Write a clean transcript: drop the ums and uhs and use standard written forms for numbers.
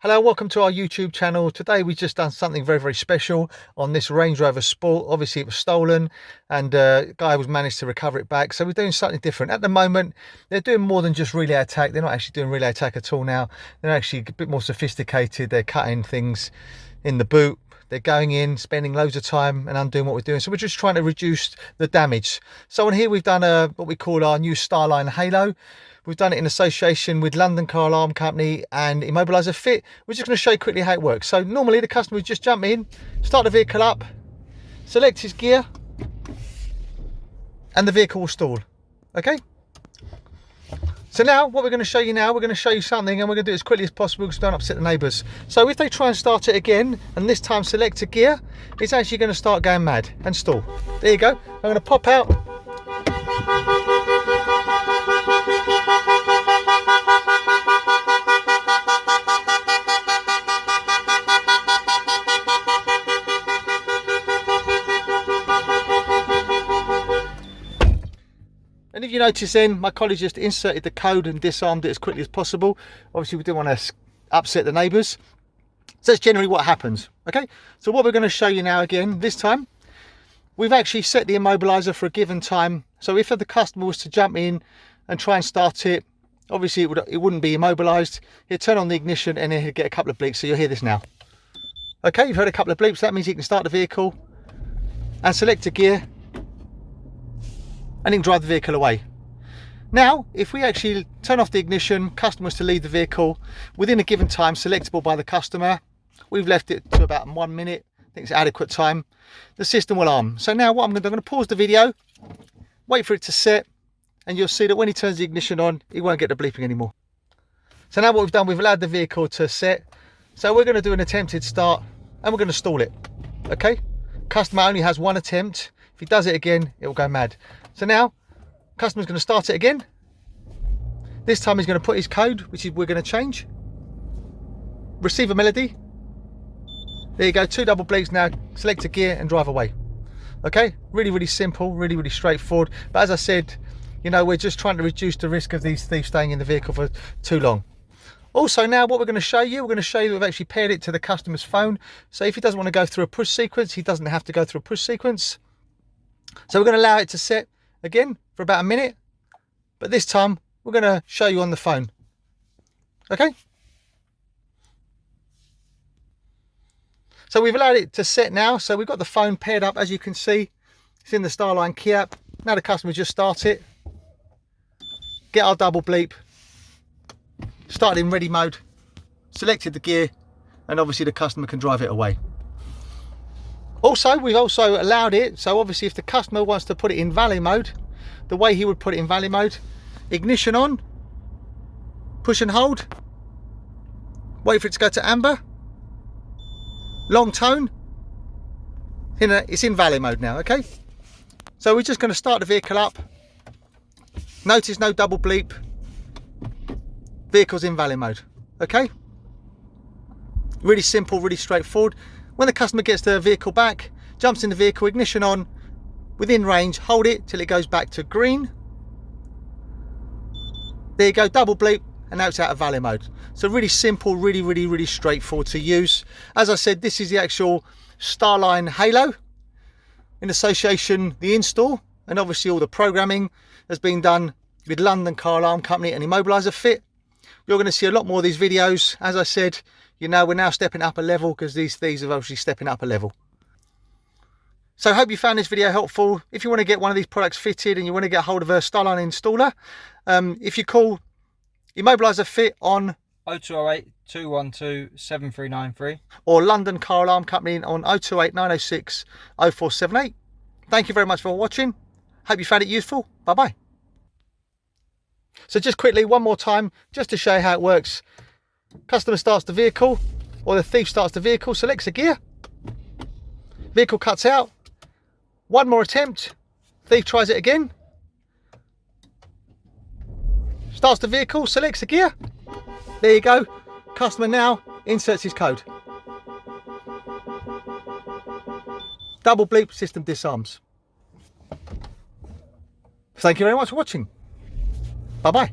Hello, welcome to our YouTube channel. Today we've just done something very special on this Range Rover Sport. Obviously it was stolen and guy was managed to recover it back. So we're doing something different. At the moment, they're doing more than just relay attack. They're not actually doing relay attack at all now. They're actually a bit more sophisticated. They're cutting things in the boot. They're going in, spending loads of time and undoing what we're doing. So we're just trying to reduce the damage. So on here, we've done what we call our new StarLine Halo. We've done it in association with London Car Alarm Company and ImmobiliserFit. We're just going to show you quickly how it works. So normally the customer would just jump in, start the vehicle up, select his gear, and the vehicle will stall. Okay? So now what we're going to show you now, we're going to show you something and we're going to do it as quickly as possible because we don't upset the neighbours. So if they try and start it again and this time select a gear, it's actually going to start going mad and stall. There you go. I'm going to pop out. And if you notice then, my colleague just inserted the code and disarmed it as quickly as possible. Obviously we didn't want to upset the neighbours. So that's generally what happens. Okay, so what we're going to show you now again, this time, we've actually set the immobiliser for a given time. So if the customer was to jump in and try and start it, obviously it wouldn't be immobilised. He'd turn on the ignition and then he'd get a couple of bleeps. So you'll hear this now. Okay, you've heard a couple of bleeps. That means he can start the vehicle and select a gear and he can drive the vehicle away. Now, if we actually turn off the ignition, customers to leave the vehicle within a given time selectable by the customer, we've left it to about 1 minute. I think it's adequate time. The system will arm. So now what I'm going to pause the video, wait for it to set, and you'll see that when he turns the ignition on, he won't get the bleeping anymore. So now what we've done, we've allowed the vehicle to set. So we're going to do an attempted start and we're going to stall it. Okay? Customer only has one attempt. If he does it again, it will go mad. So now, customer's going to start it again. This time he's going to put his code, which we're going to change. Receive a melody. There you go, 2 double bleeps now. Select a gear and drive away. Okay, really simple, really straightforward. But as I said, you know, we're just trying to reduce the risk of these thieves staying in the vehicle for too long. Also now what we're going to show you, we've actually paired it to the customer's phone. So if he doesn't want to go through a push sequence, he doesn't have to go through a push sequence. So we're going to allow it to set again for about 1 minute, but this time we're going to show you on the phone. Okay, so we've allowed it to set now. So we've got the phone paired up, as you can see. It's in the StarLine key app. Now the customer just start it, get our double bleep, started in ready mode, selected the gear, and obviously the customer can drive it away. Also, we've also allowed it, so obviously if the customer wants to put it in valet mode, the way he would put it in valet mode, ignition on, push and hold, wait for it to go to amber, long tone, it's in valet mode now, okay? So we're just going to start the vehicle up, notice no double bleep, vehicle's in valet mode, okay? Really simple, really straightforward. When the customer gets the vehicle back, jumps in the vehicle, ignition on, within range, hold it till it goes back to green. There you go, double bleep, and now it's out of valet mode. So really simple, really straightforward to use. As I said, this is the actual StarLine Halo. In association, the install, and obviously all the programming has been done with London Car Alarm Company and ImmobiliserFit. You're going to see a lot more of these videos. As I said, you know, we're now stepping up a level because these thieves are obviously stepping up a level. So I hope you found this video helpful. If you want to get one of these products fitted and you want to get hold of a StarLine installer, if you call ImmobiliserFit on 0208 212 7393 or London Car Alarm Company on 0208 906 0478. Thank you very much for watching. Hope you found it useful. Bye-bye. So just quickly, one more time, just to show you how it works. Customer starts the vehicle, or the thief starts the vehicle, selects a gear, vehicle cuts out, one more attempt, thief tries it again, starts the vehicle, selects a gear, there you go, customer now inserts his code. Double bleep, system disarms. Thank you very much for watching. Bye-bye.